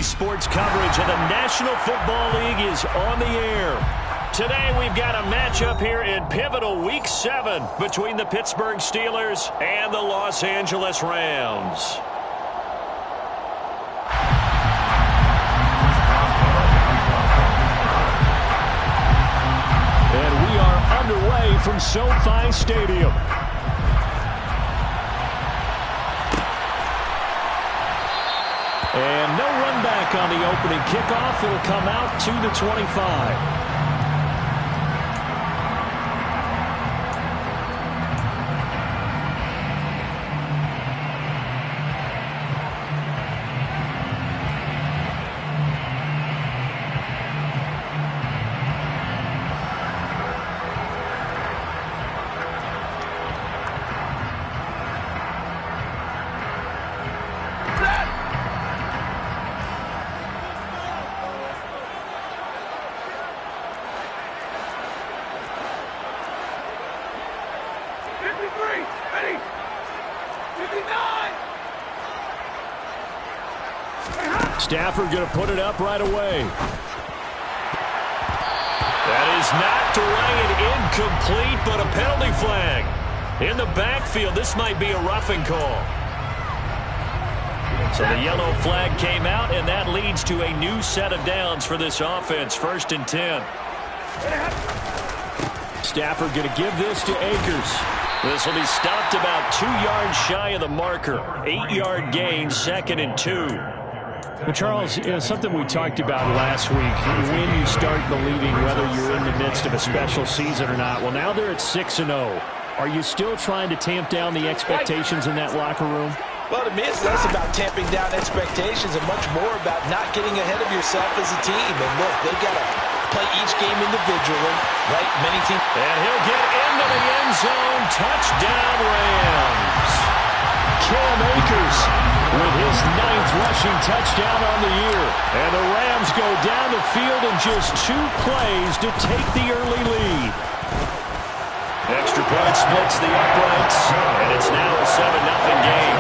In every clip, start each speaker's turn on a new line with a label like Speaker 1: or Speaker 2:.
Speaker 1: sports coverage of the National Football League is on the air. Today we've got a matchup here in pivotal Week 7 between the Pittsburgh Steelers and the Los Angeles Rams. And we are underway from SoFi Stadium. And no run back on the opening kickoff. It'll come out to the 25. Stafford going to put it up right away. That is knocked away and incomplete, but a penalty flag. In the backfield, this might be a roughing call. So the yellow flag came out, and that leads to a new set of downs for this offense. 1st and 10. Stafford going to give this to Akers. This will be stopped about 2 yards shy of the marker. 8-yard gain, 2nd and 2.
Speaker 2: Well, Charles, something we talked about last week, when you start believing whether you're in the midst of a special season or not. Well, now they're at 6-0. Are you still trying to tamp down the expectations in that locker room?
Speaker 3: Well, to me, it's less about tamping down expectations and much more about not getting ahead of yourself as a team. And look, they've got to play each game individually, right? Many teams.
Speaker 1: And he'll get into the end zone. Touchdown, Rams. Cam Akers with his 9th rushing touchdown on the year. And the Rams go down the field in just 2 plays to take the early lead. Extra point splits the uprights, and it's now a 7-0 game.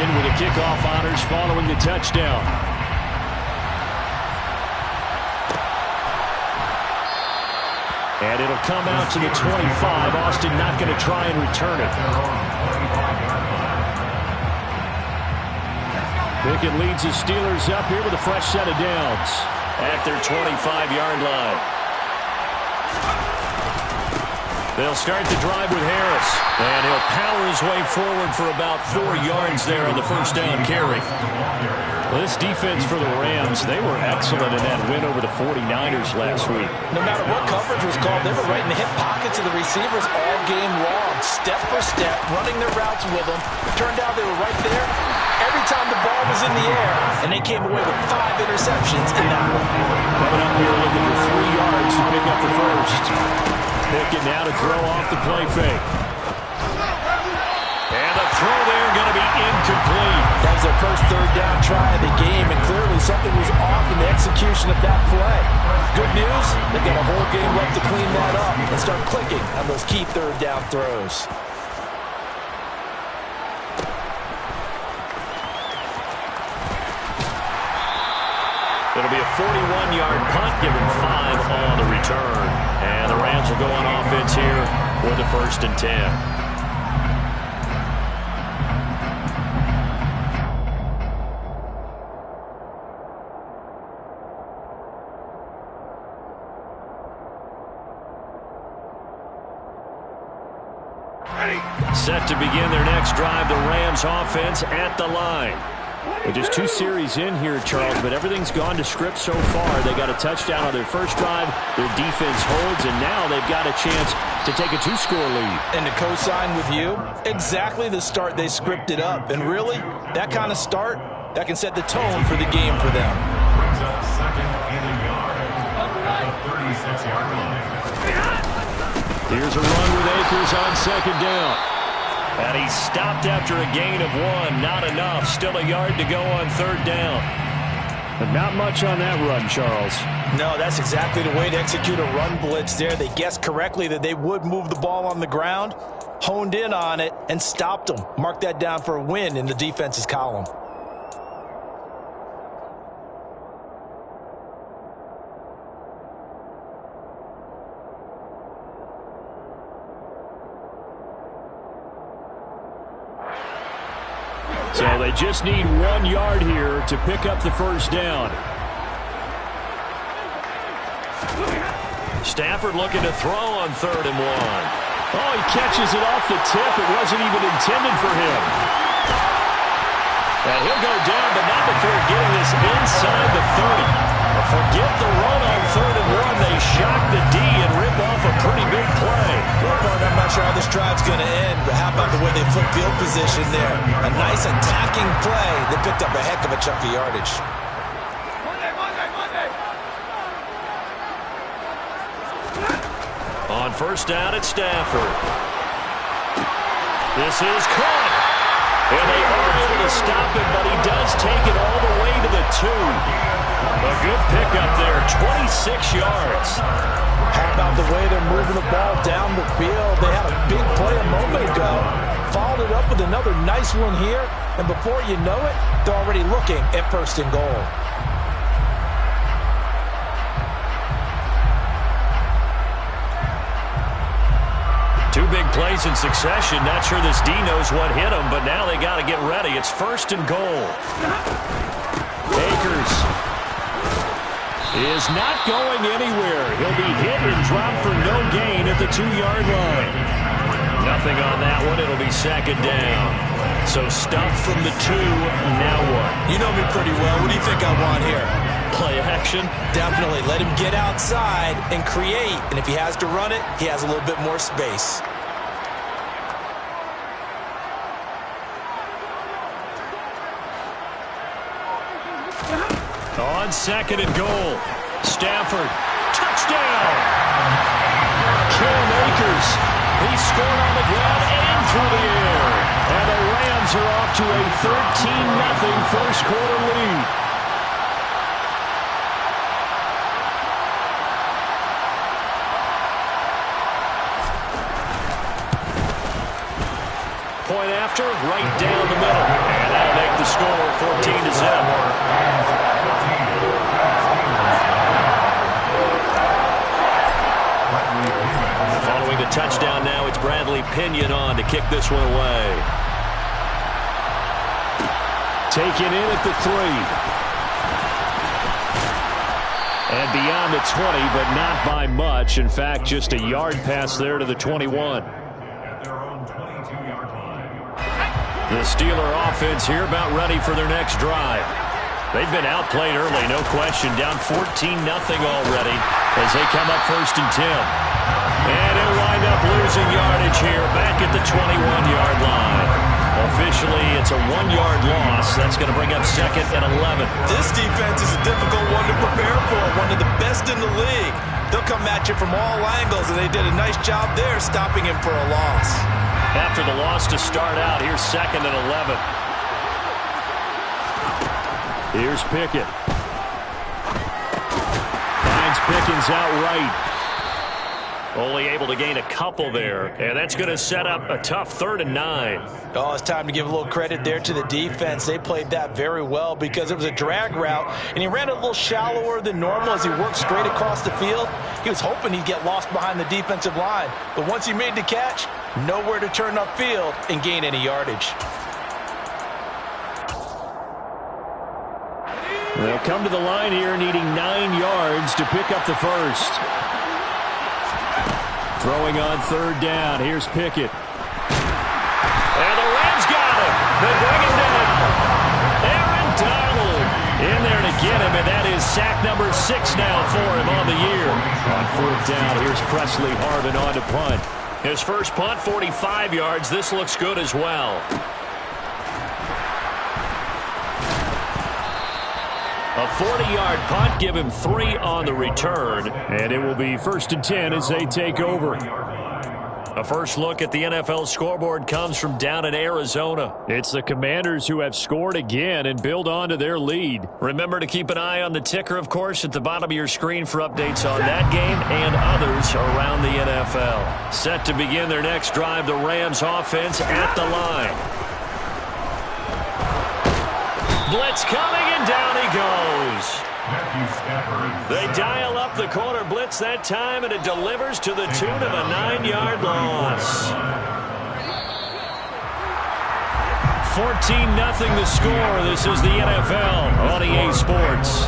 Speaker 1: With the kickoff honors following the touchdown. And it'll come out to the 25. Austin not going to try and return it. Pickett leads the Steelers up here with a fresh set of downs at their 25-yard line. They'll start the drive with Harris. And he'll power his way forward for about 4 yards there on the first down carry. Well, this defense for the Rams, they were excellent in that win over the 49ers last week.
Speaker 3: No matter what coverage was called, they were right in the hip pockets of the receivers all game long. Step for step, running their routes with them. Turned out they were right there every time the ball was in the air. And they came away with 5 interceptions in that one.
Speaker 1: Coming up here looking for 3 yards to pick up the first. Pickett now to throw off the play fake. And the throw there going to be incomplete.
Speaker 3: That was their first 3rd down try of the game, and clearly something was off in the execution of that play. Good news, they've got a whole game left to clean that up and start clicking on those key 3rd down throws.
Speaker 1: It'll be a 41-yard punt, given 5 on the return. And the Rams will go on offense here with a 1st and 10. Set to begin their next drive, the Rams offense at the line. Well, just 2 series in here, Charles, but everything's gone to script so far. They got a touchdown on their first drive. Their defense holds, and now they've got a chance to take a 2-score lead.
Speaker 3: And to co-sign with you, exactly the start they scripted up. And really, that kind of start, that can set the tone for the game for them.
Speaker 4: Brings up 2nd and a yard at the 36-yard line.
Speaker 1: Here's a run with Akers on 2nd down.
Speaker 2: And he stopped after a gain of 1. Not enough. Still a yard to go on 3rd down. But not much on that run, Charles.
Speaker 3: No, that's exactly the way to execute a run blitz there. They guessed correctly that they would move the ball on the ground, honed in on it, and stopped them. Mark that down for a win in the defense's column.
Speaker 2: So they just need 1 yard here to pick up the 1st down. Stafford looking to throw on 3rd and 1. Oh, he catches it off the tip. It wasn't even intended for him. And he'll go down, but not before getting this inside the 30. Forget the run on 3rd and 1. They shock the D and rip off a pretty big play.
Speaker 3: I'm not sure how this drive's going to end, but how about the way they flip field position there? A nice attacking play. They picked up a heck of a chunk of yardage.
Speaker 2: On 1st down at Stafford. This is caught. And they are able to stop him, but he does take it all the way to the 2. A good pickup there, 26 yards.
Speaker 3: How about the way they're moving the ball down the field? They had a big play a moment ago. Followed it up with another nice one here. And before you know it, they're already looking at 1st and goal.
Speaker 2: Two big plays in succession. Not sure this D knows what hit him, but now they got to get ready. It's 1st and goal. Akers is not going anywhere. He'll be hit and dropped for no gain at the 2-yard line. Nothing on that one. It'll be 2nd down. So stuff from the 2. Now what?
Speaker 3: You know me pretty well. What do you think I want here?
Speaker 2: Play action?
Speaker 3: Definitely. Let him get outside and create. And if he has to run it, he has a little bit more space.
Speaker 2: On 2nd and goal. Stafford. Touchdown! Cam Akers. He scored on the ground and through the air. And the Rams are off to a 13-0 first quarter lead. Point after, right down the middle. And that'll make the score 14-0. Following the touchdown now, it's Bradley Pinion on to kick this one away. Taken in at the 3. And beyond the 20, but not by much. In fact, just a yard pass there to the 21. The Steeler offense here about ready for their next drive. They've been outplayed early, no question. Down 14-0 already as they come up 1st and 10. And it'll wind up losing yardage here back at the 21-yard line. Officially, it's a 1-yard loss. That's going to bring up 2nd and 11.
Speaker 3: This defense is a difficult one to prepare for, one of the best in the league. They'll come at you from all angles, and they did a nice job there stopping him for a loss.
Speaker 2: After the loss to start out, here's 2nd and 11. Here's Pickett. Finds Pickens outright. Only able to gain a couple there, and that's going to set up a tough 3rd and 9.
Speaker 3: Oh, it's time to give a little credit there to the defense. They played that very well because it was a drag route, and he ran it a little shallower than normal as he worked straight across the field. He was hoping he'd get lost behind the defensive line, but once he made the catch, nowhere to turn upfield and gain any yardage.
Speaker 2: They'll come to the line here needing 9 yards to pick up the 1st. Throwing on 3rd down. Here's Pickett. And the Rams got him. They bring him down. Aaron Donald in there to get him, and that is sack number 6 now for him on the year. On 4th down, here's Presley Harvin on to punt. His first punt, 45 yards. This looks good as well. A 40-yard punt, give him 3 on the return. And it will be 1st and 10 as they take over. A first look at the NFL scoreboard comes from down in Arizona. It's the Commanders who have scored again and build on to their lead. Remember to keep an eye on the ticker, of course, at the bottom of your screen for updates on that game and others around the NFL. Set to begin their next drive, the Rams offense at the line. Blitz coming, and down he goes. They dial up the corner blitz that time, and it delivers to the tune of a 9-yard loss. 14-0 the score. This is the NFL on EA Sports.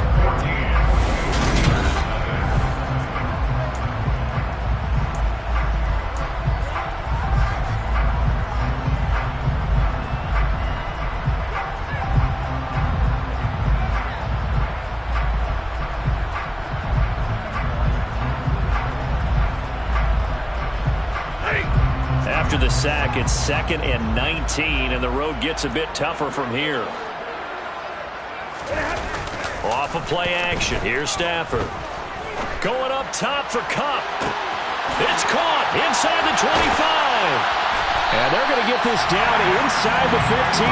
Speaker 2: After the sack, it's 2nd and 19, and the road gets a bit tougher from here. Off of play action. Here's Stafford. Going up top for Kupp. It's caught inside the 25. And they're going to get this down inside the 15.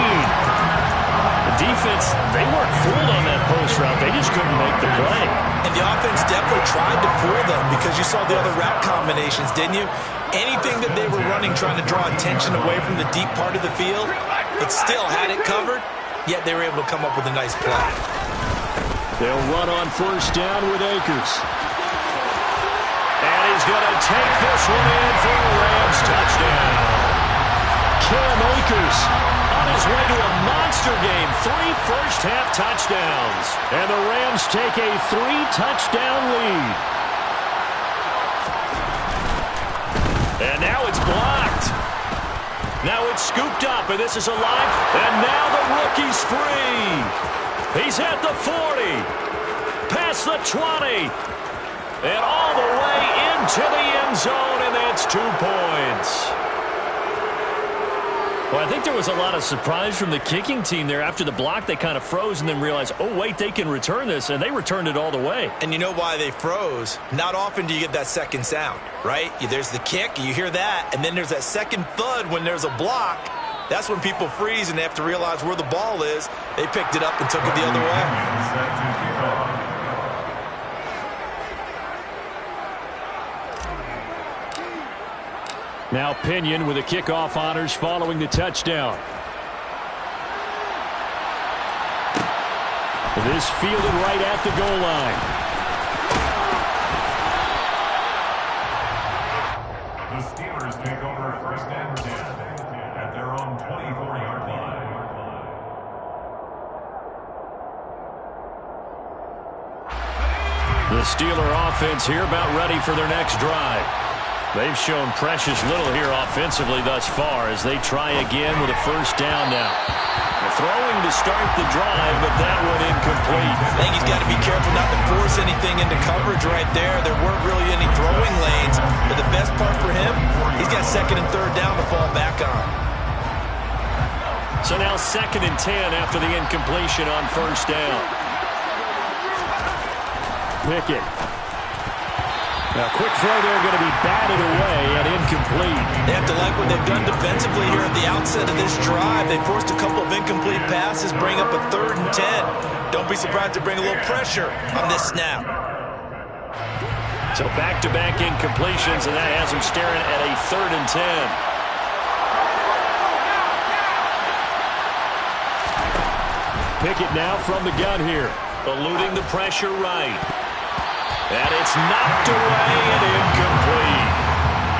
Speaker 2: The defense, they weren't fooled on that post route. They just couldn't make the play.
Speaker 3: And the offense definitely tried to fool them because you saw the other route combinations, didn't you? Anything that they were running trying to draw attention away from the deep part of the field, it still had it covered, yet they were able to come up with a nice play.
Speaker 2: They'll run on first down with Akers. And he's going to take this one in for a Rams touchdown. Cam Akers on his way to a monster game. 3 first-half touchdowns. And the Rams take a 3-touchdown lead. And now it's blocked. Now it's scooped up, and this is alive. And now the rookie's free. He's at the 40. Past the 20. And all the way into the end zone, and that's 2 points. Well, I think there was a lot of surprise from the kicking team there. After the block, they kind of froze and then realized, oh, wait, they can return this, and they returned it all the way.
Speaker 3: And you know why they froze? Not often do you get that second sound, right? There's the kick, you hear that, and then there's that second thud when there's a block. That's when people freeze and they have to realize where the ball is. They picked it up and took it the other way.
Speaker 2: Now Pinion with the kickoff honors following the touchdown. This fielded right at the goal line.
Speaker 4: The Steelers take over 1st and 10 at their own 24-yard line.
Speaker 2: The Steeler offense here about ready for their next drive. They've shown precious little here offensively thus far as they try again with a first down now. They're throwing to start the drive, but that one incomplete.
Speaker 3: I think he's got to be careful not to force anything into coverage right there. There weren't really any throwing lanes. But the best part for him, he's got 2nd and 3rd down to fall back on.
Speaker 2: So now 2nd and 10 after the incompletion on first down. Pickett. Now, quick throw there going to be batted away and incomplete.
Speaker 3: They have to like what they've done defensively here at the outset of this drive. They forced a couple of incomplete passes, bring up a 3rd and 10. Don't be surprised to bring a little pressure on this snap.
Speaker 2: So back-to-back incompletions, and that has them staring at a 3rd and 10. Pickett now from the gun here. Eluding the pressure right. And it's knocked away and incomplete.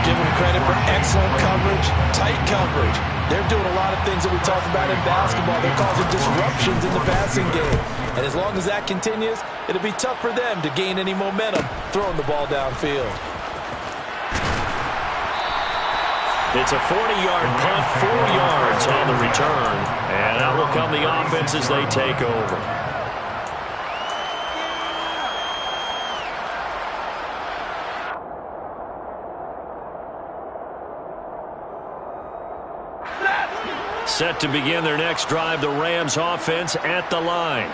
Speaker 3: Give them credit for excellent coverage, tight coverage. They're doing a lot of things that we talked about in basketball. They're causing disruptions in the passing game. And as long as that continues, it'll be tough for them to gain any momentum throwing the ball downfield.
Speaker 2: It's a 40-yard punt, 4 yards on the return. And out will come the offense as they take over. Set to begin their next drive, the Rams offense at the line.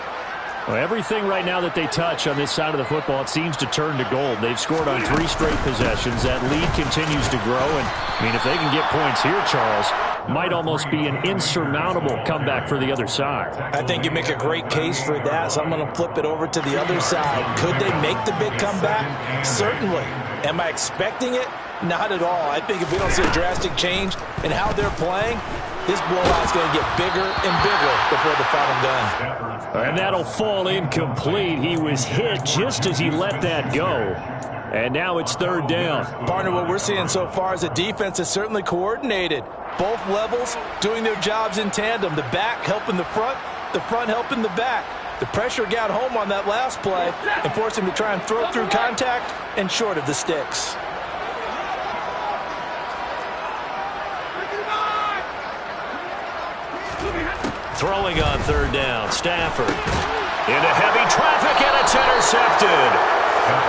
Speaker 2: Well, everything right now that they touch on this side of the football, it seems to turn to gold. They've scored on 3 straight possessions. That lead continues to grow. And, I mean, if they can get points here, Charles, might almost be an insurmountable comeback for the other side.
Speaker 3: I think you make a great case for that, so I'm going to flip it over to the other side. Could they make the big comeback? Certainly. Am I expecting it? Not at all. I think if we don't see a drastic change in how they're playing, this blowout's going to get bigger and bigger before the final gun.
Speaker 2: And that'll fall incomplete. He was hit just as he let that go. And now it's 3rd down.
Speaker 3: Partner, what we're seeing so far is the defense is certainly coordinated. Both levels doing their jobs in tandem. The back helping the front helping the back. The pressure got home on that last play and forced him to try and throw through contact and short of the sticks.
Speaker 1: Throwing on 3rd down, Stafford. Into heavy traffic, and it's intercepted.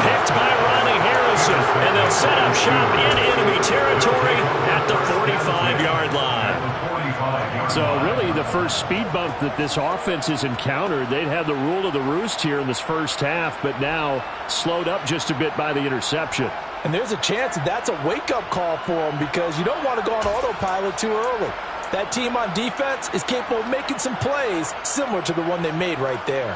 Speaker 1: Picked by Ronnie Harrison, and they'll set up shop in enemy territory at the 45-yard line.
Speaker 2: So really the first speed bump that this offense has encountered, they'd have the rule of the roost here in this first half, but now slowed up just a bit by the interception.
Speaker 3: And there's a chance that that's a wake-up call for them because you don't want to go on autopilot too early. That team on defense is capable of making some plays similar to the one they made right there.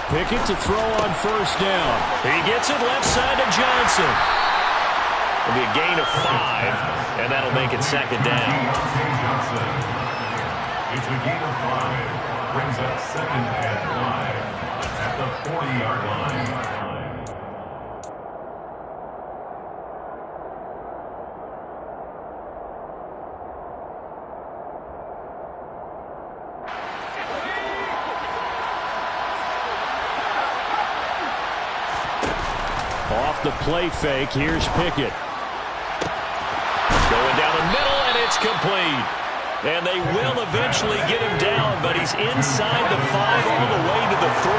Speaker 2: Pickett to throw on 1st down.
Speaker 1: He gets it left side to Johnson. It'll be a gain of 5, and that'll make it 2nd down.
Speaker 4: It's a gain of 5. Brings up 2nd and 5 at the 40-yard line.
Speaker 2: Off the play fake, here's Pickett.
Speaker 1: Going down the middle, and it's complete. And they will eventually get him down, but he's inside the 5 all the way to the 3.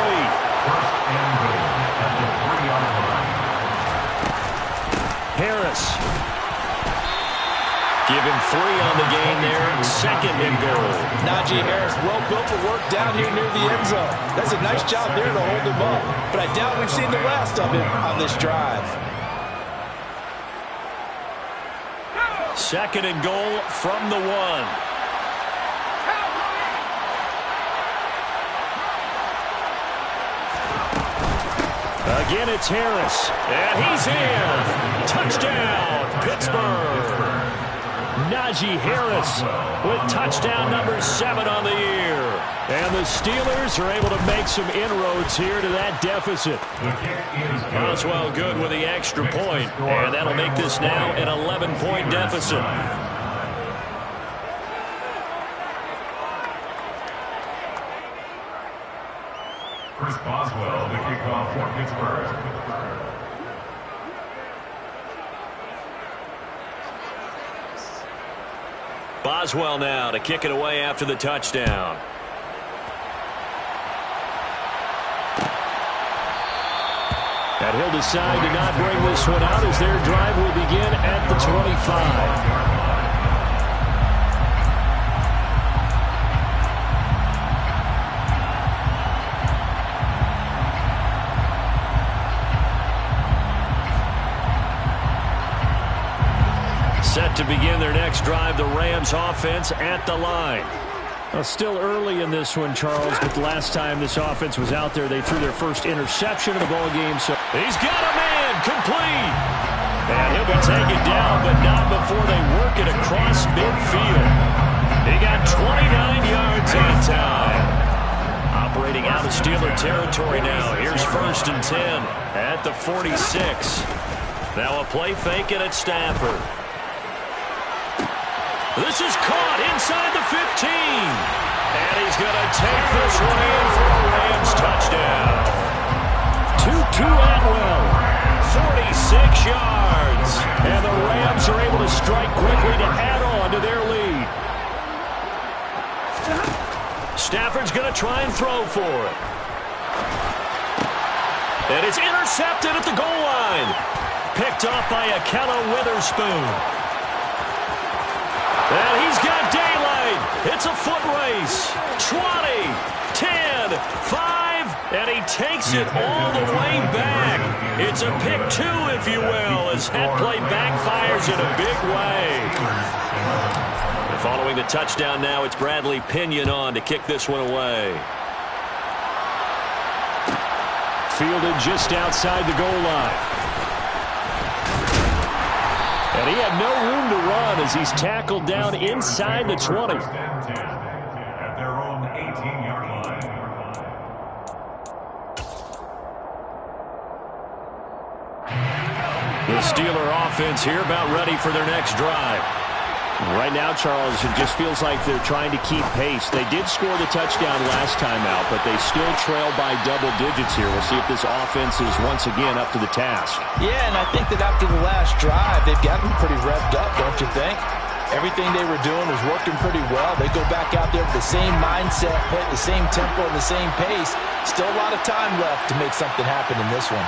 Speaker 4: 1st and goal at the 3-yard line.
Speaker 2: Harris.
Speaker 1: Give him 3 on the game there. 2nd and goal.
Speaker 3: Najee Harris, well built for work down here near the end zone. That's a nice job there to hold him up. But I doubt we've seen the last of him on this drive.
Speaker 1: 2nd and goal from the 1.
Speaker 2: Again, it's Harris.
Speaker 1: And he's in. Touchdown, Pittsburgh.
Speaker 2: Najee Harris with touchdown number 7 on the year. And the Steelers are able to make some inroads here to that deficit.
Speaker 1: Boswell good with the extra point. And that'll make this now an 11-point deficit.
Speaker 4: Chris Boswell, the kickoff for Pittsburgh.
Speaker 1: Boswell now to kick it away after the touchdown.
Speaker 2: And he'll decide to not bring this one out as their drive will begin at the 25.
Speaker 1: Set to begin their next drive, the Rams offense at the line.
Speaker 2: Well, still early in this one, Charles, but the last time this offense was out there, they threw their first interception of the ball game. So
Speaker 1: he's got a man, complete. And he'll be taken down, but not before they work it across midfield. He got 29 yards on time. Operating out of Steeler territory now. Here's 1st and 10 at the 46. Now a play fake, and it's Stafford. This is caught inside the 15. And he's going to take this one in for a Rams touchdown.
Speaker 2: Tutu Atwell.
Speaker 1: 46 yards.
Speaker 2: And the Rams are able to strike quickly to add on to their lead.
Speaker 1: Stafford's going to try and throw for it. And it's intercepted at the goal line. Picked off by Akello Witherspoon. And he's got daylight. It's a foot race. 20, 10, 5, and he takes it all the way back. It's a pick 2, if you will, as that play backfires in a big way. And following the touchdown now, it's Bradley Pinion on to kick this one away.
Speaker 2: Fielded just outside the goal line. And he had no room to run as he's tackled down inside the 20.
Speaker 4: At their own 18-yard line.
Speaker 1: The Steeler offense here about ready for their next drive.
Speaker 2: Right now, Charles, it just feels like they're trying to keep pace. They did score the touchdown last time out, but they still trail by double digits here. We'll see if this offense is once again up to the task.
Speaker 3: Yeah, and I think that after the last drive, they've gotten pretty revved up, don't you think? Everything they were doing was working pretty well. They go back out there with the same mindset, play at the same tempo and the same pace. Still a lot of time left to make something happen in this one.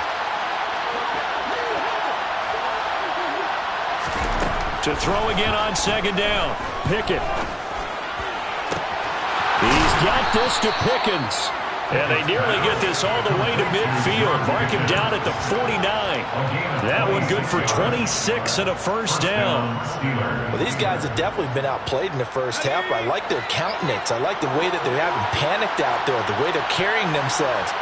Speaker 1: To throw again on second down.
Speaker 2: Pickett. He's got this to Pickens.
Speaker 1: And they nearly get this all the way to midfield. Mark him down at the 49. That one good for 26 and a first down.
Speaker 3: Well, these guys have definitely been outplayed in the first half. I like their countenance. I like the way that they're having panicked out there, the way they're carrying themselves.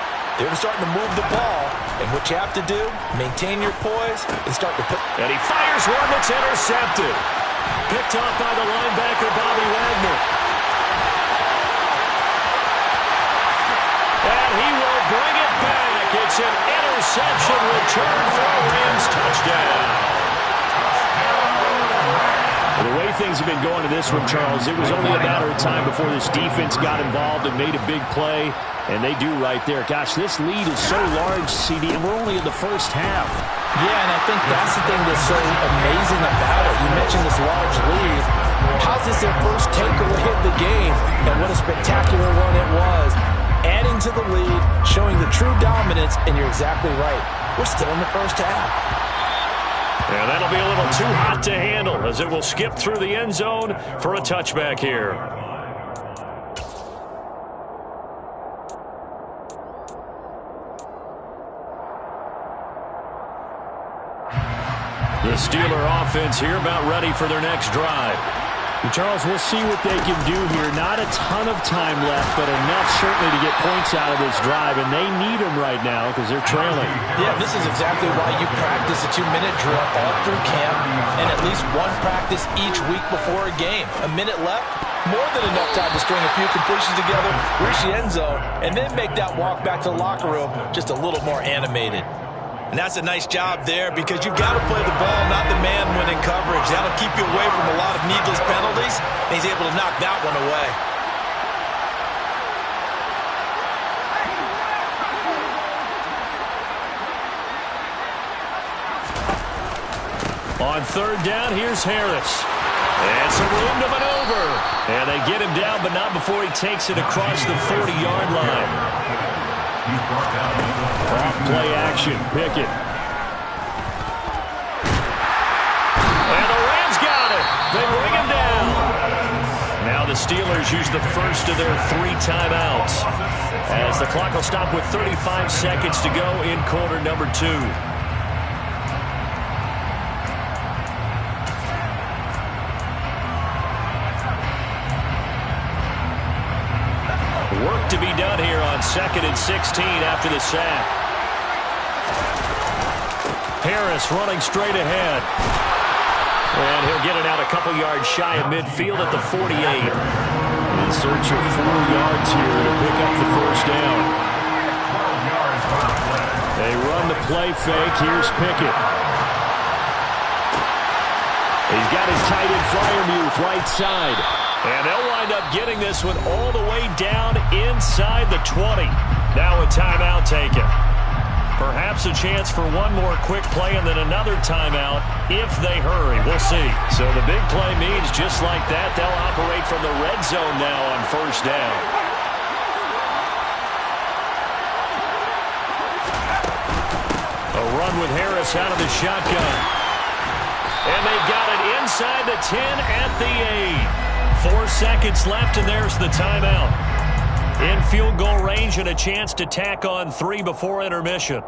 Speaker 3: They're starting to move the ball, and what you have to do, maintain your poise and start to put...
Speaker 1: And he fires one that's intercepted. Picked off by the linebacker, Bobby Wagner. And he will bring it back. It's an interception return for a Rams touchdown.
Speaker 2: The way things have been going to this one, Charles, it was only a matter of time before this defense got involved and made a big play, and they do right there. Gosh, this lead is so large, CD, and we're only in the first half.
Speaker 3: Yeah, and I think that's the thing that's so amazing about it. You mentioned this large lead. How's this their first takeaway of the game? And what a spectacular one it was. Adding to the lead, showing the true dominance, and you're exactly right. We're still in the first half.
Speaker 1: And that'll be a little too hot to handle as it will skip through the end zone for a touchback here. The Steeler offense here about ready for their next drive.
Speaker 2: Charles, we'll see what they can do here. Not a ton of time left, but enough certainly to get points out of this drive, and they need them right now because they're trailing.
Speaker 3: Yeah, this is exactly why you practice a 2-minute drill all through camp and at least one practice each week before a game. A minute left, more than enough time to string a few completions together, reach the end zone, and then make that walk back to the locker room just a little more animated. And that's a nice job there because you've got to play the ball, not the man when in coverage. That'll keep you away from a lot of needless penalties, and he's able to knock that one away.
Speaker 1: On third down, here's Harris. And some room to maneuver. And they get him down, but not before he takes it across the 40-yard line.
Speaker 2: Off play action, Pickett.
Speaker 1: And the Rams got it. They bring him down. Now the Steelers use the first of their 3 timeouts as the clock will stop with 35 seconds to go in quarter number 2. Work to be done here on 2nd and 16 after the sack. Harris running straight ahead. And he'll get it out a couple yards shy of midfield at the 48.
Speaker 2: In search of 4 yards here to pick up the first down. They run the play fake. Here's Pickett. He's got his tight end Freiermuth right side.
Speaker 1: And they'll wind up getting this one all the way down inside the 20. Now a timeout taken. Perhaps a chance for one more quick play and then another timeout if they hurry. We'll see. So the big play means just like that, they'll operate from the red zone now on first down.
Speaker 2: They'll run with Harris out of the shotgun. And they've got it inside the 10 at the 8. 4 seconds left, and there's the timeout. In field goal range and a chance to tack on 3 before intermission.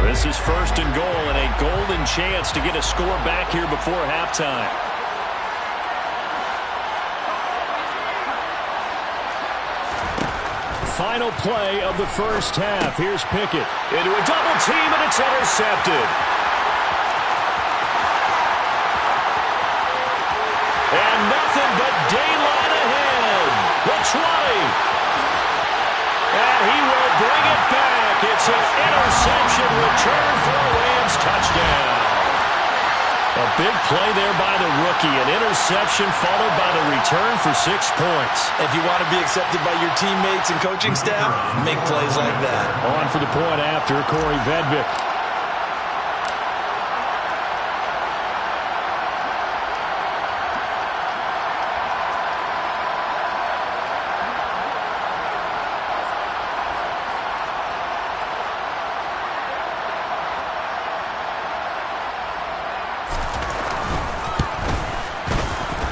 Speaker 2: This is first and goal and a golden chance to get a score back here before halftime. Final play of the first half. Here's Pickett into a double team, and it's intercepted. And nothing but daylight ahead. The 20. And he will bring it back. It's an interception return for a Rams touchdown. A big play there by the rookie. An interception followed by the return for 6 points.
Speaker 3: If you want to be accepted by your teammates and coaching staff, make plays like that.
Speaker 2: On for the point after, Corey Vedvik.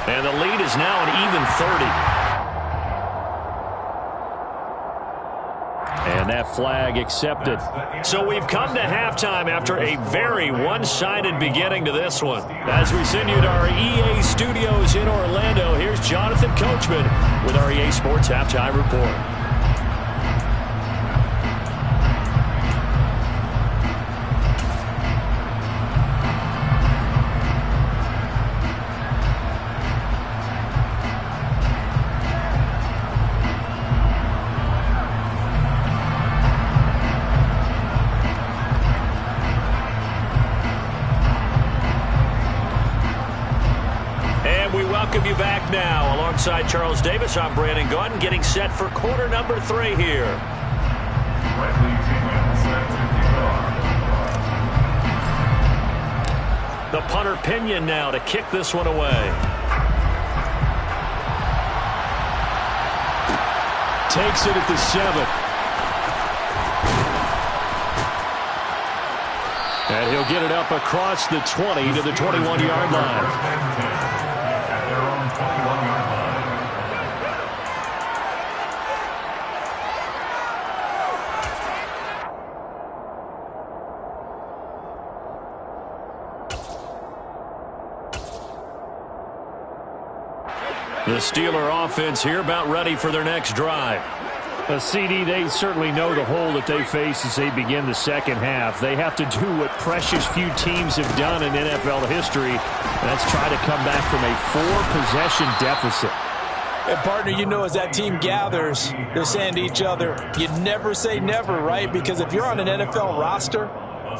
Speaker 2: And the lead is now an even 30. And that flag accepted. So we've come to halftime after a very one-sided beginning to this one. As we send you to our EA studios in Orlando, here's Jonathan Coachman with our EA Sports Halftime Report. Welcome you back now. Alongside Charles Davis, I'm Brandon Gaudin, getting set for quarter number 3 here. The punter Pinion now to kick this one away. Takes it at the 7. And he'll get it up across the 20 to the 21-yard line. The Steeler offense here about ready for their next drive. CD, they certainly know the hole that they face as they begin the second half. They have to do what precious few teams have done in NFL history. That's try to come back from a 4-possession deficit.
Speaker 3: And, partner, you know, as that team gathers, they're saying to each other, you never say never, right? Because if you're on an NFL roster,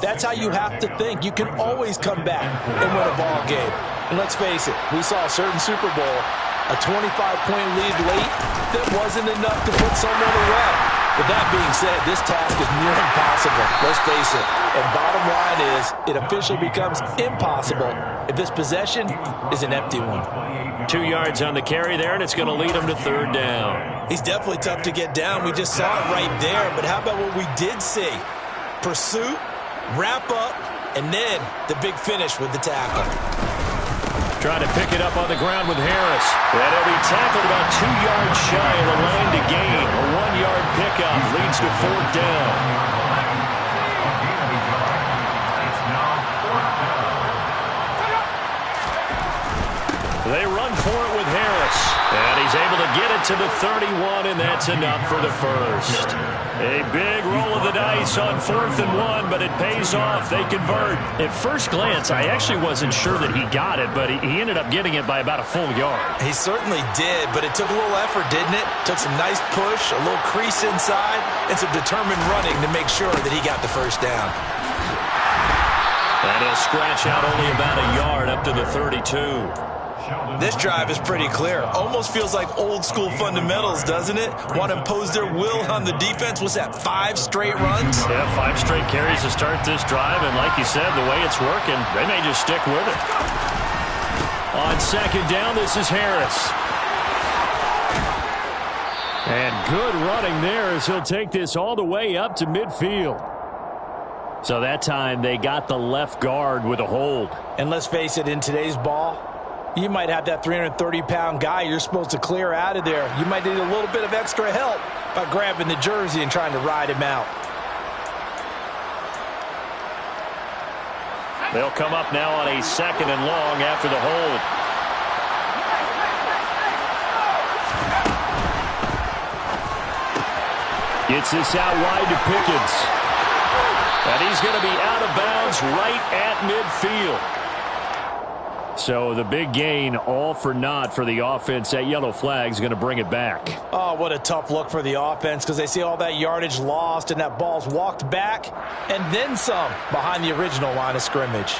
Speaker 3: that's how you have to think. You can always come back and win a ball game. And let's face it, we saw a certain Super Bowl, a 25-point lead late that wasn't enough to put someone away. With that being said, this task is near impossible. Let's face it. And bottom line is, it officially becomes impossible if this possession is an empty one.
Speaker 2: 2 yards on the carry there, and it's going to lead him to third down.
Speaker 3: He's definitely tough to get down. We just saw it right there. But how about what we did see? Pursuit, wrap up, and then the big finish with the tackle.
Speaker 2: Trying to pick it up on the ground with Harris. And he'll be tackled about 2 yards shy of the line to gain. A 1-yard pickup leads to fourth down. They run for it with Harris. And he's able to get it to the 31, and that's enough for the first. A big roll of the dice on 4th and 1, but it pays off. They convert. At first glance, I actually wasn't sure that he got it, but he ended up getting it by about a full yard.
Speaker 3: He certainly did, but it took a little effort, didn't it? Took some nice push, a little crease inside, and some determined running to make sure that he got the first down.
Speaker 2: And he'll scratch out only about a yard up to the 32.
Speaker 3: This drive is pretty clear. Almost feels like old school fundamentals, doesn't it? Want to impose their will on the defense. What's that, 5 straight runs?
Speaker 2: Yeah, 5 straight carries to start this drive, and like you said, the way it's working, they may just stick with it. On second down, this is Harris. And good running there as he'll take this all the way up to midfield. So that time they got the left guard with a hold.
Speaker 3: And let's face it, in today's ball, you might have that 330-pound guy you're supposed to clear out of there. You might need a little bit of extra help by grabbing the jersey and trying to ride him out.
Speaker 2: They'll come up now on a 2nd and long after the hold. Gets this out wide to Pickens. And he's going to be out of bounds right at midfield. So the big gain, all for naught for the offense. That yellow flag is going to bring it back.
Speaker 3: Oh, what a tough look for the offense, because they see all that yardage lost and that ball's walked back and then some behind the original line of scrimmage.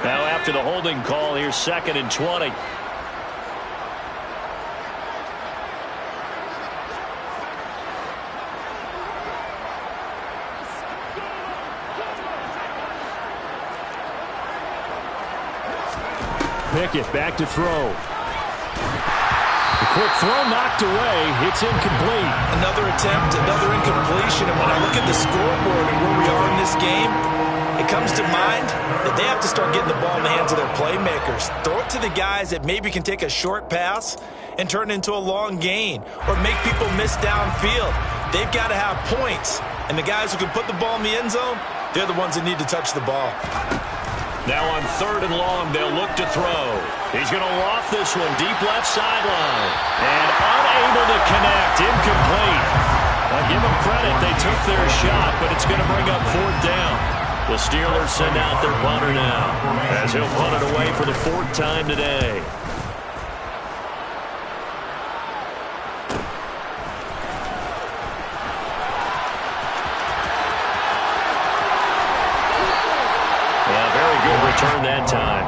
Speaker 2: Now after the holding call, here's 2nd and 20. Pickett back to throw. The quick throw knocked away. It's incomplete.
Speaker 3: Another attempt, another incompletion. And when I look at the scoreboard and where we are in this game, it comes to mind that they have to start getting the ball in the hands of their playmakers. Throw it to the guys that maybe can take a short pass and turn it into a long gain or make people miss downfield. They've got to have points. And the guys who can put the ball in the end zone, they're the ones that need to touch the ball.
Speaker 2: Now on 3rd and long, they'll look to throw. He's going to loft this one deep left sideline. And unable to connect. Incomplete. Well, give them credit. They took their shot, but it's going to bring up 4th down. The Steelers send out their punter now, as he'll punt it away for the 4th time today. Return that time.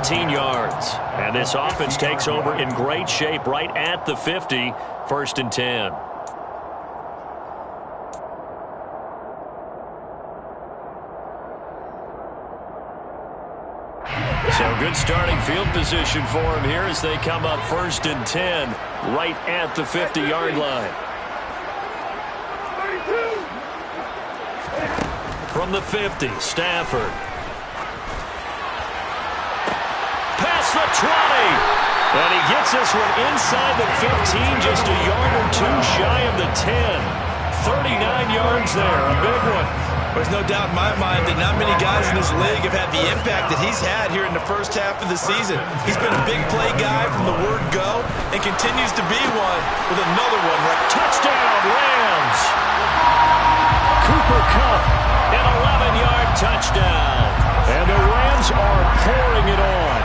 Speaker 2: 18 yards. And this offense takes over in great shape right at the 50. 1st and 10. So good starting field position for him here as they come up 1st and 10 right at the 50-yard line. From the 50, Stafford. Past the 20. And he gets this one inside the 15, just a yard or 2 shy of the 10. 39 yards there, a big one.
Speaker 3: There's no doubt in my mind that not many guys in this league have had the impact that he's had here in the first half of the season. He's been a big play guy from the word go and continues to be one with another one. Like
Speaker 2: touchdown, Rams. Cooper Kupp, an 11-yard touchdown. And the Rams are pouring it on.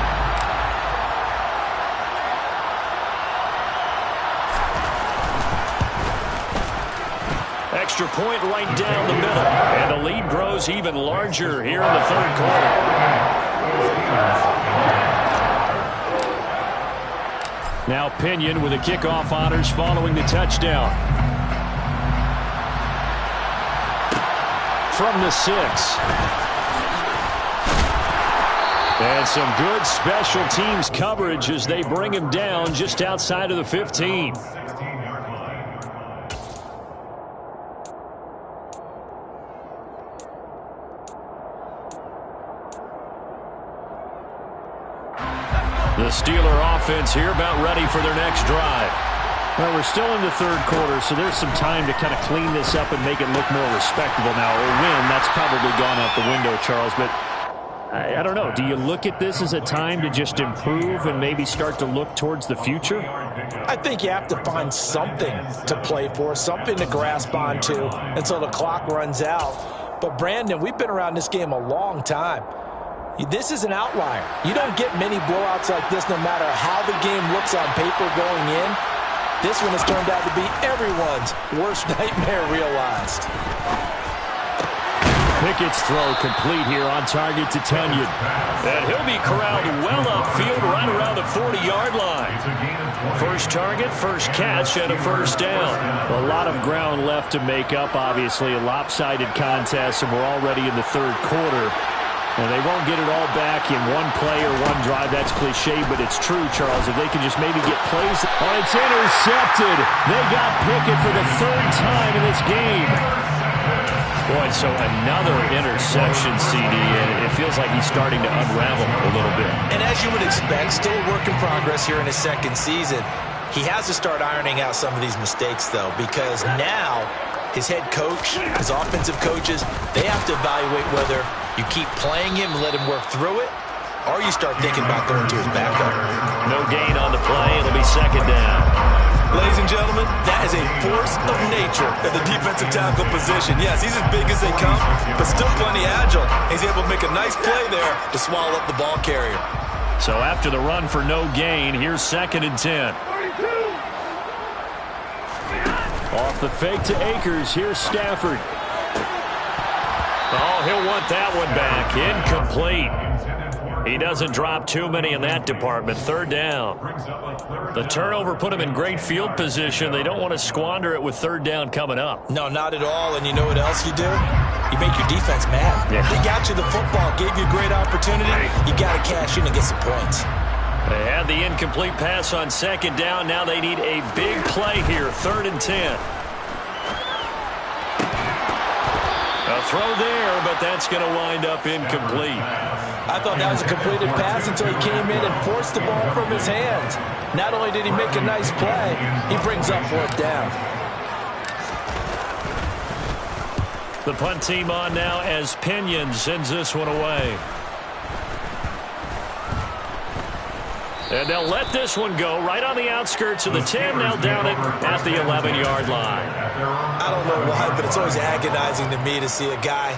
Speaker 2: Extra point right down the middle. And the lead grows even larger here in the 3rd quarter. Now Pinion with the kickoff honors following the touchdown. From the 6. And some good special teams coverage as they bring him down just outside of the 15. The Steeler offense here about ready for their next drive. Well, we're still in the 3rd quarter, so there's some time to kind of clean this up and make it look more respectable now. A win, that's probably gone out the window, Charles, but I don't know. Do you look at this as a time to just improve and maybe start to look towards the future?
Speaker 3: I think you have to find something to play for, something to grasp onto until the clock runs out. But, Brandon, we've been around this game a long time. This is an outlier. You don't get many blowouts like this no matter how the game looks on paper going in. This one has turned out to be everyone's worst nightmare realized.
Speaker 2: Pickett's throw complete here on target to Tunyon. And he'll be corralled well upfield right around the 40-yard line. First target, first catch, and a first down. A lot of ground left to make up, obviously. A lopsided contest, and we're already in the third quarter. And they won't get it all back in one play or one drive. That's cliche, but it's true, Charles. If they can just maybe get plays. Oh, it's intercepted. They got Pickett for the third time in this game. Boy, so another interception, CD, and it feels like he's starting to unravel a little bit.
Speaker 3: And as you would expect, still a work in progress here in his second season. He has to start ironing out some of these mistakes, though, because now his head coach, his offensive coaches, they have to evaluate whether you keep playing him and let him work through it, or you start thinking about going to his backup.
Speaker 2: No gain on the play. It'll be second down.
Speaker 3: Ladies and gentlemen, that is a force of nature at the defensive tackle position. Yes, he's as big as they come, but still plenty agile. He's able to make a nice play there to swallow up the ball carrier.
Speaker 2: So after the run for no gain, here's 2nd and 10. Off the fake to Akers. Here's Stafford. Oh, he'll want that one back. Incomplete. He doesn't drop too many in that department. Third down. The turnover put him in great field position. They don't want to squander it with third down coming up.
Speaker 3: No, not at all. And you know what else you do? You make your defense mad.
Speaker 2: Yeah.
Speaker 3: They got you the football, gave you a great opportunity. You got to cash in and get some points.
Speaker 2: They had the incomplete pass on second down. Now they need a big play here. 3rd and 10. A throw there, but that's going to wind up incomplete.
Speaker 3: I thought that was a completed pass until he came in and forced the ball from his hands. Not only did he make a nice play, he brings up 4th down.
Speaker 2: The punt team on now as Pinion sends this one away. And they'll let this one go right on the outskirts of the 10. They'll down it at the 11-yard line.
Speaker 3: I don't know why, but it's always agonizing to me to see a guy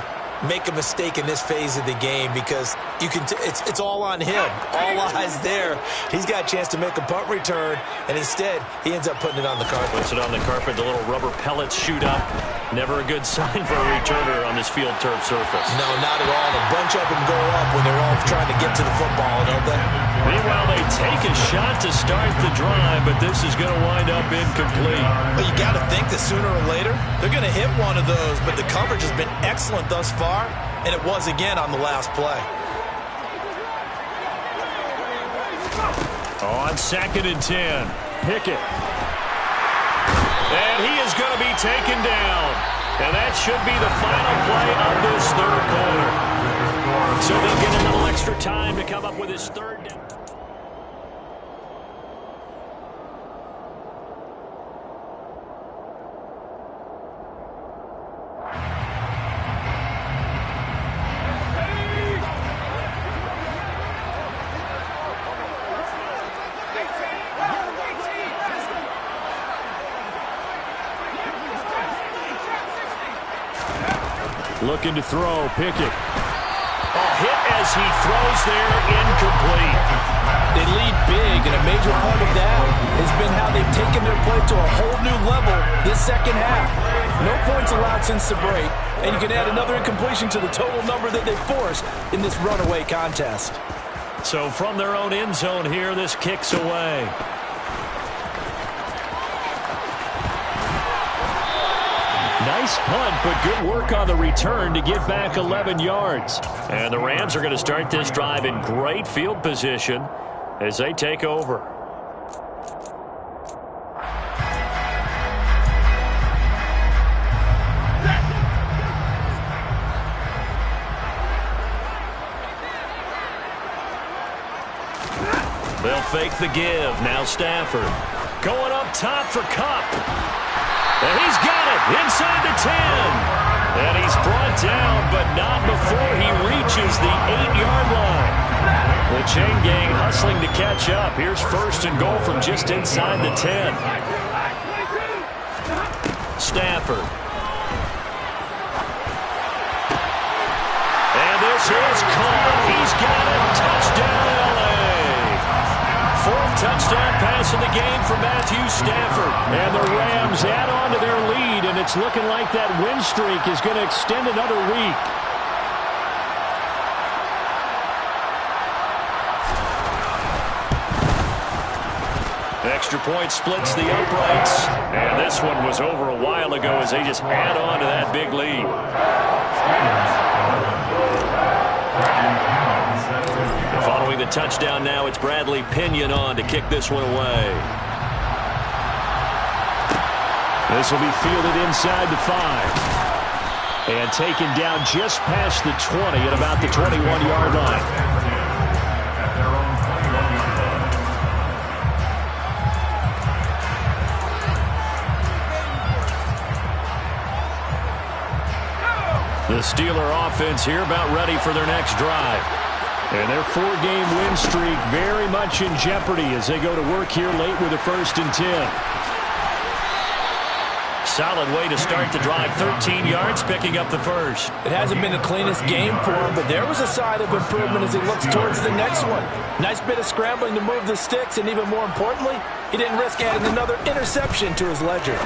Speaker 3: make a mistake in this phase of the game because you can. It's all on him. All eyes there. He's got a chance to make a punt return, and instead he ends up putting it on the carpet.
Speaker 2: Puts it on the carpet. The little rubber pellets shoot up. Never a good sign for a returner on this field turf surface.
Speaker 3: No, not at all. The bunch up and go up when they're all trying to get to the football, don't they?
Speaker 2: Meanwhile, they take a shot to start the drive, but this is going to wind up incomplete.
Speaker 3: But you got to think that sooner or later they're going to hit one of those, but the coverage has been excellent thus far, and it was again on the last play.
Speaker 2: On 2nd and 10, Pickett. And he is going to be taken down. And that should be the final play of this third quarter. So they'll get a little extra time to come up with his third down. Looking to throw, Pickett. A hit as he throws there, incomplete.
Speaker 3: They lead big, and a major part of that has been how they've taken their play to a whole new level this second half. No points allowed since the break, and you can add another incompletion to the total number that they forced in this runaway contest.
Speaker 2: So from their own end zone here, this kicks away. Nice punt, but good work on the return to get back 11 yards. And the Rams are going to start this drive in great field position as they take over. They'll fake the give. Now Stafford going up top for Kupp. And he's got it inside the 10. And he's brought down, but not before he reaches the 8-yard line. The chain gang hustling to catch up. Here's 1st and goal from just inside the 10. Stafford. And this is caught. He's got it. Touchdown, LA. 4th touchdown pass of the game for Matthew Stafford. And the Rams add on to their lead, and it's looking like that win streak is going to extend another week. extra point splits the uprights. And this one was over a while ago as they just add on to that big lead. Following the touchdown now, it's Bradley Pinion on to kick this one away.
Speaker 1: This will be fielded inside the 5. And taken down just past the 20 at about the 21-yard line. The Steeler offense here about ready for their next drive. And their 4-game win streak very much in jeopardy as they go to work here late with a 1st and 10.
Speaker 2: Solid way to start the drive. 13 yards, picking up the first.
Speaker 3: It hasn't been the cleanest game for him, but there was a sign of improvement as he looks towards the next one. Nice bit of scrambling to move the sticks, and even more importantly, he didn't risk adding another interception to his ledger.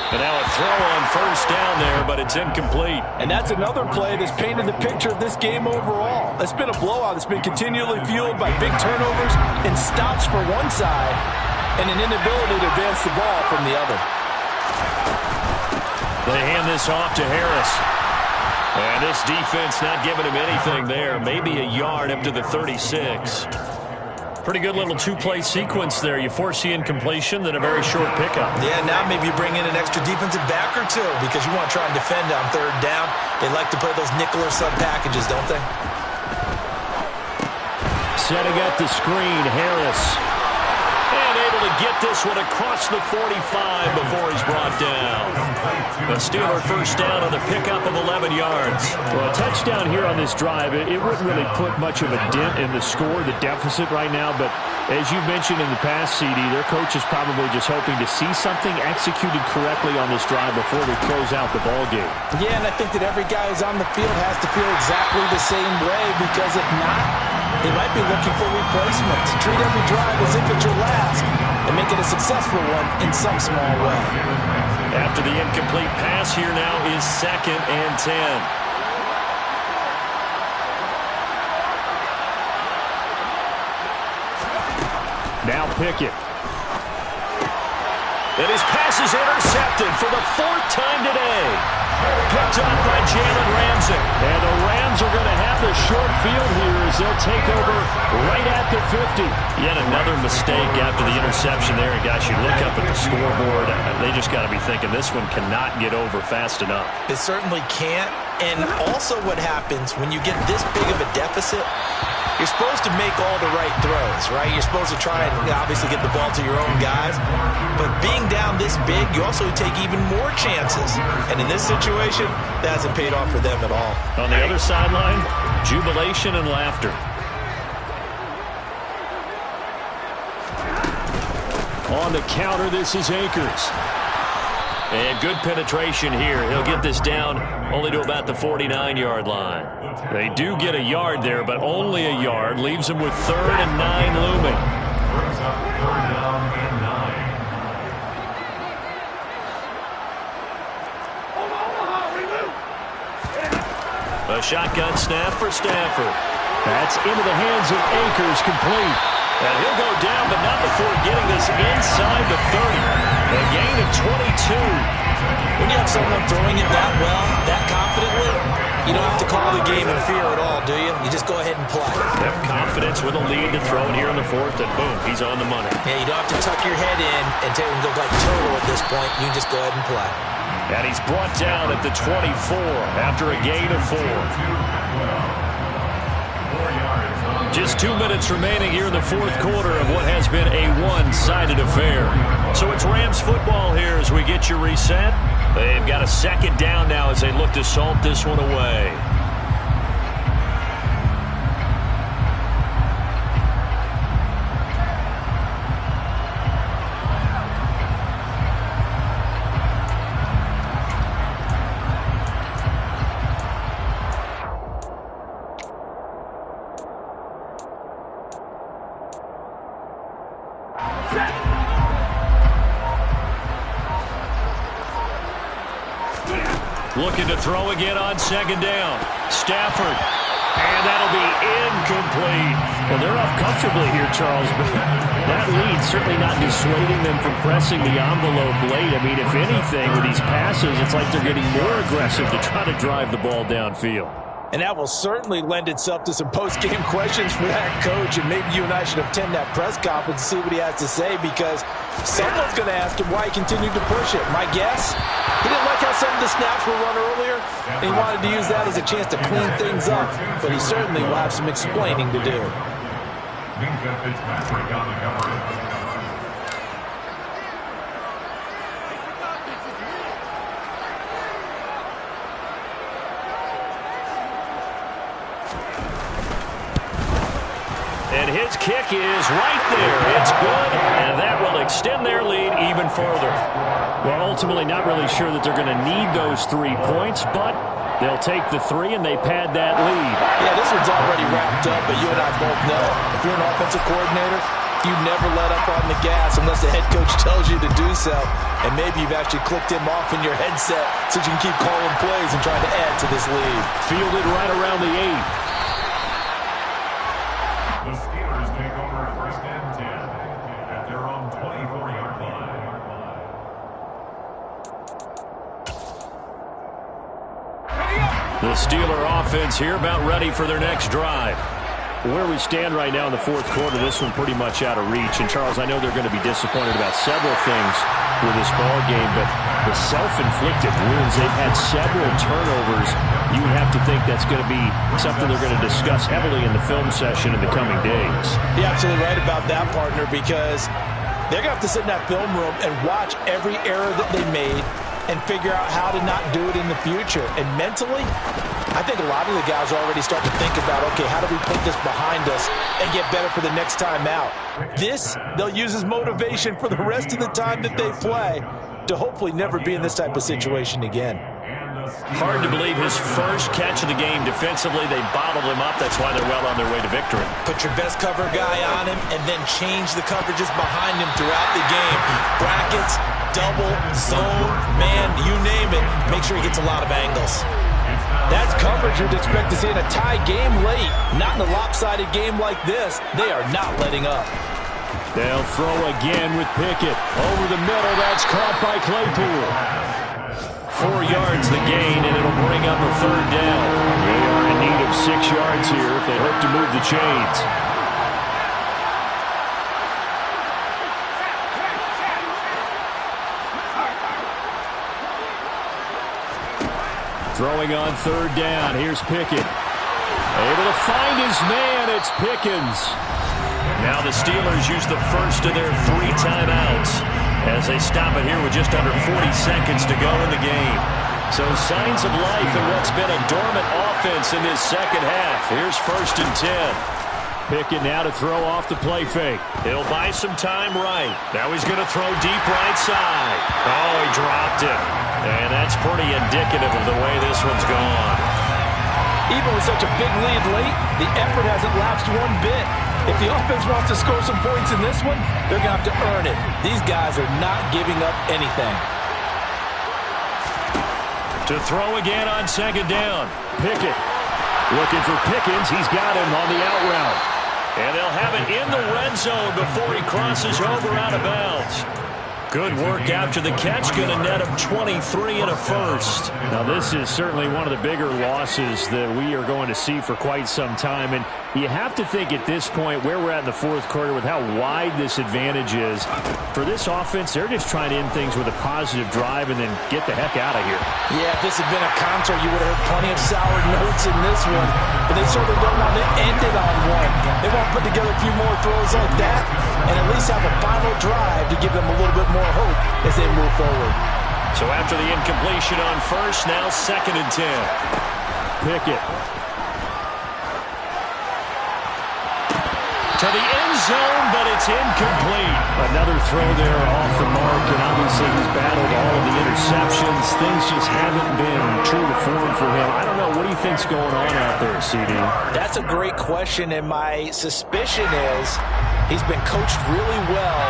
Speaker 2: And now a throw on 1st down there, but it's incomplete.
Speaker 3: And that's another play that's painted the picture of this game overall. It's been a blowout that's been continually fueled by big turnovers and stops for one side and an inability to advance the ball from the other.
Speaker 2: They hand this off to Harris. And this defense not giving him anything there. Maybe a yard up to the 36. Pretty good little 2-play sequence there. You force the incompletion, then a very short pickup.
Speaker 3: Yeah, now maybe you bring in an extra defensive back or two because you want to try and defend on 3rd down. They like to play those nickel or sub packages, don't they?
Speaker 1: Setting up the screen, Harris.
Speaker 2: And able to get this one across the 45 before he's brought down. The Steeler 1st down on the pickup of 11 yards.
Speaker 1: Well, a touchdown here on this drive, it wouldn't really put much of a dent in the score, the deficit right now. But as you mentioned in the past, CD, their coach is probably just hoping to see something executed correctly on this drive before they close out the ball game.
Speaker 3: Yeah, and I think that every guy who's on the field has to feel exactly the same way, because if not, they might be looking for replacements. Treat every drive as if it's your last and make it a successful one in some small way.
Speaker 2: After the incomplete pass, here now is 2nd and 10.
Speaker 1: Now Pickett.
Speaker 2: And his pass is intercepted for the 4th time today. Picked up by Jalen Ramsey.
Speaker 1: And the Rams are going to have the short field here as they'll take over right at the 50.
Speaker 2: Yet another mistake after the interception there. And guys, you look up at the scoreboard, they just got to be thinking this one cannot get over fast enough.
Speaker 3: It certainly can't. And also what happens when you get this big of a deficit, you're supposed to make all the right throws, right? You're supposed to try and obviously get the ball to your own guys. But being down this big, you also take even more chances. And in this situation, that hasn't paid off for them at all.
Speaker 2: On the other sideline, jubilation and laughter.
Speaker 1: On the counter, this is Akers.
Speaker 2: And good penetration here. He'll get this down only to about the 49-yard line. They do get a yard there, but only a yard. Leaves them with 3rd and 9 looming.
Speaker 4: Brings up 3rd down and 9.
Speaker 2: A shotgun snap for Stafford.
Speaker 1: That's into the hands of Akers, complete.
Speaker 2: And he'll go down, but not before getting this inside the 30. A gain of 22.
Speaker 3: When you have someone throwing it that well, that confidently, you don't have to call the game in fear at all, do you? You just go ahead and play.
Speaker 2: Have confidence with a lead to throw it here in the 4th, and boom, he's on the money.
Speaker 3: Yeah, you don't have to tuck your head in and go like turtle at this point. You can just go ahead and play.
Speaker 2: And he's brought down at the 24 after a gain of 4. Just 2 minutes remaining here in the 4th quarter of what has been a one-sided affair. So it's Rams football here as we get you reset. They've got a 2nd down now as they look to salt this one away. Looking to throw again on 2nd down. Stafford And that'll be incomplete. Well, they're up comfortably here, Charles, but that lead certainly not dissuading them from pressing the envelope late. I mean, if anything, with these passes, it's like they're getting more aggressive to try to drive the ball downfield.
Speaker 3: And that will certainly lend itself to some post-game questions for that coach, and maybe you and I should attend that press conference and see what he has to say, because someone's going to ask him why he continued to push it. My guess, he didn't like how some of the snaps were run earlier, and he wanted to use that as a chance to clean things up, but he certainly will have some explaining to do.
Speaker 4: Fitzpatrick on the coverage.
Speaker 2: And his kick is right there. It's good, and that will extend their lead even further. Well, ultimately not really sure that they're going to need those 3 points, but they'll take the 3 and they pad that lead.
Speaker 3: Yeah, this one's already wrapped up, but you and I both know if you're an offensive coordinator, you never let up on the gas unless the head coach tells you to do so. And maybe you've actually clicked him off in your headset so you can keep calling plays and trying to add to this lead.
Speaker 2: Fielded right around the 8.
Speaker 4: The Steelers take over first and 10 at their own 24-yard line.
Speaker 2: The Steeler offense here about ready for their next drive. Where we stand right now in the fourth quarter, this one pretty much out of reach. And, Charles, I know they're going to be disappointed about several things with this ball game, but the self-inflicted wounds, they've had several turnovers. You would have to think that's going to be something they're going to discuss heavily in the film session in the coming days.
Speaker 3: You're absolutely right about that, partner, because they're going to have to sit in that film room and watch every error that they made and figure out how to not do it in the future. And mentally, I think a lot of the guys are already starting to think about, okay, how do we put this behind us and get better for the next time out? This, they'll use as motivation for the rest of the time that they play to hopefully never be in this type of situation again.
Speaker 2: Hard to believe his first catch of the game defensively. They bottled him up. That's why they're well on their way to victory.
Speaker 3: Put your best cover guy on him and then change the coverages behind him throughout the game. Brackets, double, zone, man, you name it. Make sure he gets a lot of angles. That's coverage you'd expect to see in a tie game late. Not in a lopsided game like this. They are not letting up.
Speaker 2: They'll throw again with Pickett. Over the middle, that's caught by Claypool. 4 yards the gain, and it'll bring up a third down. They are in need of 6 yards here if they hope to move the chains. Throwing on third down. Here's Pickett. Able to find his man. It's Pickens. Now the Steelers use the first of their 3 timeouts as they stop it here with just under 40 seconds to go in the game. So signs of life in what's been a dormant offense in this second half. Here's first and 10. Pickett now to throw off the play fake. He'll buy some time right. Now he's going to throw deep right side. Oh, he dropped it. And that's pretty indicative of the way this one's gone.
Speaker 3: Even with such a big lead late, the effort hasn't lapsed one bit. If the offense wants to score some points in this one, they're going to have to earn it. These guys are not giving up anything.
Speaker 2: To throw again on second down. Pickett looking for Pickens. He's got him on the out route. And they'll have it in the red zone before he crosses over out of bounds. Good work after the catch. Going to net him 23 and a first. Now, this is certainly one of the bigger losses that we are going to see for quite some time. And you have to think at this point where we're at in the fourth quarter with how wide this advantage is. For this offense, they're just trying to end things with a positive drive and then get the heck out of here.
Speaker 3: Yeah, if this had been a counter, you would have heard plenty of sour notes in this one. But they certainly don't want to end it on one. They want to put together a few more throws like that and at least have a final drive to give them a little bit more hope as they move forward.
Speaker 2: So after the incompletion on first, now second and 10. Pickett. To the end zone, but it's incomplete. Another throw there off the mark, and obviously he's battled all of the interceptions. Things just haven't been true to form for him. I don't know. What do you think's going on out there, CD?
Speaker 3: That's a great question, and my suspicion is he's been coached really well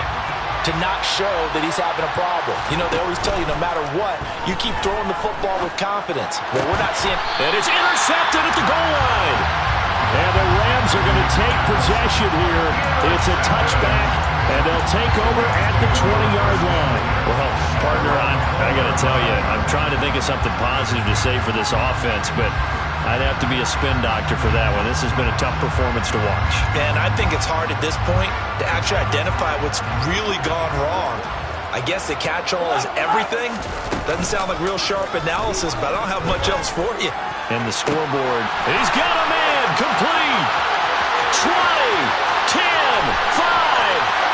Speaker 3: to not show that he's having a problem. You know, they always tell you no matter what, you keep throwing the football with confidence. Well, we're not seeing.
Speaker 2: And it's intercepted at the goal line. And the Rams are going to take possession here. It's a touchback, and they'll take over at the 20-yard line.
Speaker 1: Well, partner, I got to tell you, I'm trying to think of something positive to say for this offense, but I'd have to be a spin doctor for that one. This has been a tough performance to watch.
Speaker 3: And I think it's hard at this point to actually identify what's really gone wrong. I guess the catch-all is everything. Doesn't sound like real sharp analysis, but I don't have much else for you.
Speaker 1: And the scoreboard.
Speaker 2: He's got a man. Complete. 20, 10, 5.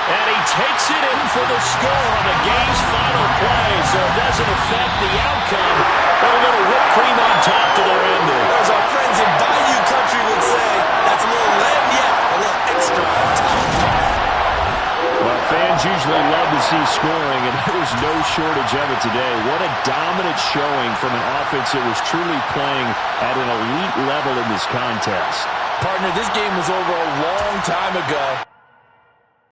Speaker 2: And he takes it in for the score on the game's final play, so it doesn't affect the outcome, but a little whipped cream on top to their ending.
Speaker 3: As our friends in Bayou Country would say, that's a little lagniappe, a little extra on top.
Speaker 2: Well, fans usually love to see scoring, and there was no shortage of it today. What a dominant showing from an offense that was truly playing at an elite level in this contest.
Speaker 3: Partner, this game was over a long time ago.